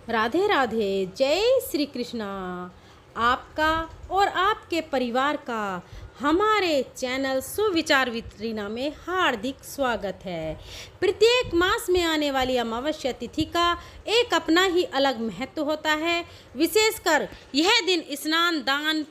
राधे राधे। जय श्री कृष्णा। आपका और आपके परिवार का हमारे चैनल सुविचार वितरिणा में हार्दिक स्वागत है। प्रत्येक मास में आने वाली अमावस्या तिथि का एक अपना ही अलग महत्व होता है। विशेषकर यह दिन स्नान, दान,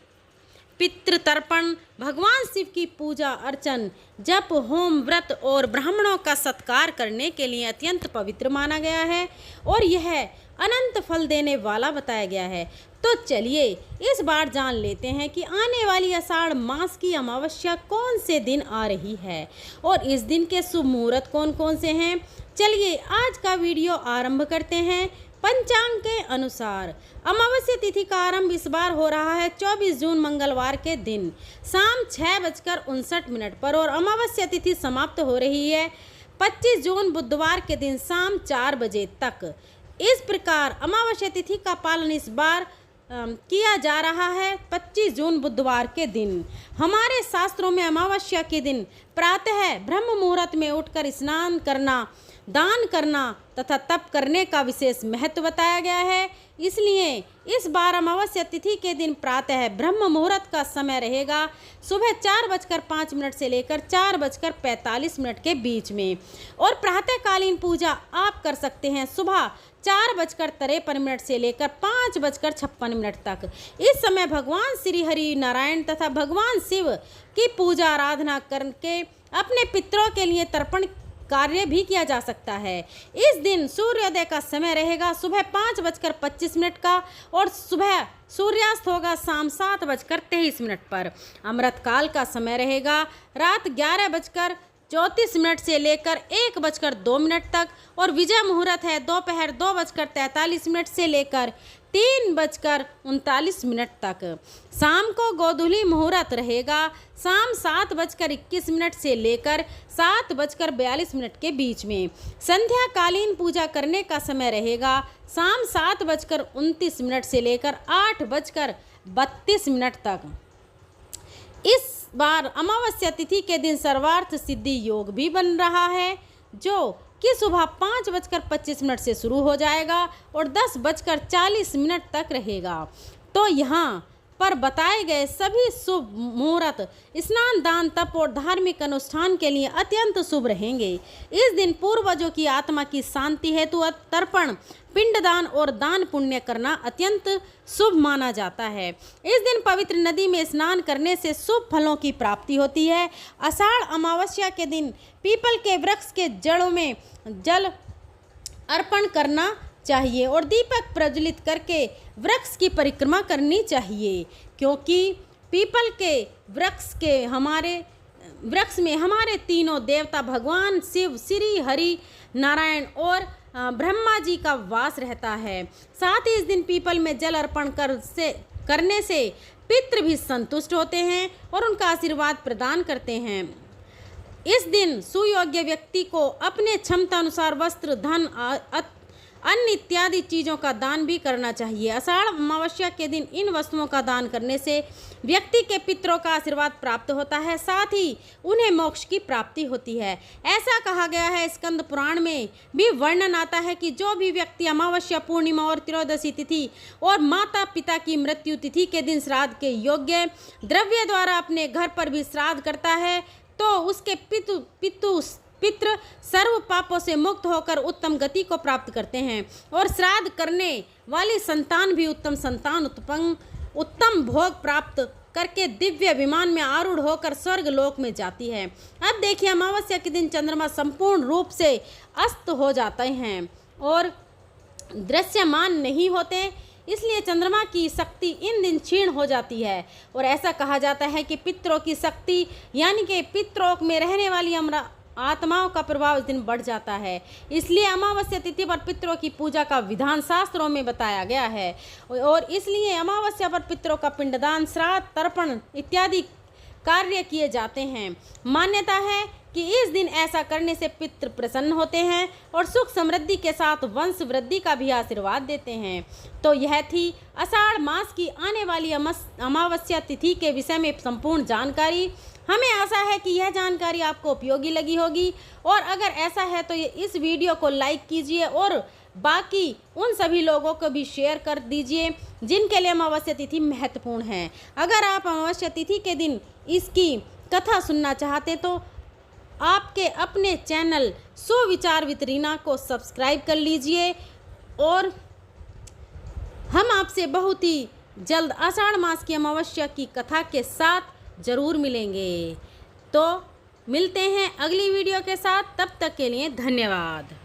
पितृ तर्पण, भगवान शिव की पूजा अर्चन, जप, होम, व्रत और ब्राह्मणों का सत्कार करने के लिए अत्यंत पवित्र माना गया है और यह अनंत फल देने वाला बताया गया है। तो चलिए इस बार जान लेते हैं कि आने वाली आषाढ़ मास की अमावस्या कौन से दिन आ रही है और इस दिन के शुभ मुहूर्त कौन कौन से हैं। चलिए आज का वीडियो आरंभ करते हैं। पंचांग के अनुसार अमावस्या तिथि का आरंभ इस बार हो रहा है 24 जून मंगलवार के दिन शाम 6:59 पर और अमावस्या तिथि समाप्त हो रही है 25 जून बुधवार के दिन शाम 4 बजे तक। इस प्रकार अमावस्या तिथि का पालन इस बार किया जा रहा है 25 जून बुधवार के दिन। हमारे शास्त्रों में अमावस्या के दिन प्रातः ब्रह्म मुहूर्त में उठकर स्नान करना, दान करना तथा तप करने का विशेष महत्व बताया गया है। इसलिए इस बार अमावस्या तिथि के दिन प्रातः ब्रह्म मुहूर्त का समय रहेगा सुबह 4:05 से लेकर 4:45 के बीच में और प्रातःकालीन पूजा आप कर सकते हैं सुबह 4:53 से लेकर 5:56 तक। इस समय भगवान श्री हरि नारायण तथा भगवान शिव की पूजा आराधना करके अपने पितरों के लिए तर्पण कार्य भी किया जा सकता है। इस दिन सूर्योदय का समय रहेगा सुबह 5:25 का और सुबह सूर्यास्त होगा शाम 7:23 पर। अमृत काल का समय रहेगा रात 11:34 से लेकर 1:02 तक और विजय मुहूर्त है दोपहर 2:43 से लेकर 3:39 तक। शाम को गोधूली मुहूर्त रहेगा शाम 7:21 से लेकर 7:42 के बीच में। संध्या कालीन पूजा करने का समय रहेगा शाम 7:29 से लेकर 8:32 तक। इस बार अमावस्या तिथि के दिन सर्वार्थ सिद्धि योग भी बन रहा है जो कि सुबह 5:25 से शुरू हो जाएगा और 10:40 तक रहेगा। तो यहाँ पर बताए गए सभी शुभ मुहूर्त स्नान, दान, तप और धार्मिक अनुष्ठान के लिए अत्यंत शुभ रहेंगे। इस दिन पूर्वजों की आत्मा की शांति हेतु तर्पण, पिंडदान और दान पुण्य करना अत्यंत शुभ माना जाता है। इस दिन पवित्र नदी में स्नान करने से शुभ फलों की प्राप्ति होती है। आषाढ़ अमावस्या के दिन पीपल के वृक्ष के जड़ों में जल अर्पण करना चाहिए और दीपक प्रज्वलित करके वृक्ष की परिक्रमा करनी चाहिए, क्योंकि पीपल के वृक्ष में हमारे तीनों देवता भगवान शिव, श्री हरि नारायण और ब्रह्मा जी का वास रहता है। साथ ही इस दिन पीपल में जल अर्पण करने से पितृ भी संतुष्ट होते हैं और उनका आशीर्वाद प्रदान करते हैं। इस दिन सुयोग्य व्यक्ति को अपने क्षमता अनुसार वस्त्र, धन, अन्य इत्यादि चीज़ों का दान भी करना चाहिए। आषाढ़ अमावस्या के दिन इन वस्तुओं का दान करने से व्यक्ति के पितरों का आशीर्वाद प्राप्त होता है, साथ ही उन्हें मोक्ष की प्राप्ति होती है। ऐसा कहा गया है, स्कंद पुराण में भी वर्णन आता है कि जो भी व्यक्ति अमावस्या, पूर्णिमा और त्रयोदशी तिथि और माता पिता की मृत्यु तिथि के दिन श्राद्ध के योग्य द्रव्य द्वारा अपने घर पर भी श्राद्ध करता है तो उसके पितृ सर्व पापों से मुक्त होकर उत्तम गति को प्राप्त करते हैं और श्राद्ध करने वाली संतान भी उत्तम भोग प्राप्त करके दिव्य विमान में आरूढ़ होकर स्वर्ग लोक में जाती है। अब देखिए अमावस्या के दिन चंद्रमा संपूर्ण रूप से अस्त हो जाते हैं और दृश्यमान नहीं होते, इसलिए चंद्रमा की शक्ति इन दिन क्षीण हो जाती है और ऐसा कहा जाता है कि पितरों की शक्ति यानी कि पितरों में रहने वाली आत्माओं का प्रभाव इस दिन बढ़ जाता है। इसलिए अमावस्या तिथि पर पितरों की पूजा का विधान शास्त्रों में बताया गया है और इसलिए अमावस्या पर पितरों का पिंडदान, श्राद्ध, तर्पण इत्यादि कार्य किए जाते हैं। मान्यता है कि इस दिन ऐसा करने से पितृ प्रसन्न होते हैं और सुख समृद्धि के साथ वंश वृद्धि का भी आशीर्वाद देते हैं। तो यह थी आषाढ़ मास की आने वाली अमावस्या तिथि के विषय में संपूर्ण जानकारी। हमें आशा है कि यह जानकारी आपको उपयोगी लगी होगी और अगर ऐसा है तो इस वीडियो को लाइक कीजिए और बाकी उन सभी लोगों को भी शेयर कर दीजिए जिनके लिए अमावस्या तिथि महत्वपूर्ण है। अगर आप अमावस्या तिथि के दिन इसकी कथा सुनना चाहते तो आपके अपने चैनल सुविचार विद रीना को सब्सक्राइब कर लीजिए और हम आपसे बहुत ही जल्द आषाढ़ मास की अमावस्या की कथा के साथ ज़रूर मिलेंगे। तो मिलते हैं अगली वीडियो के साथ, तब तक के लिए धन्यवाद।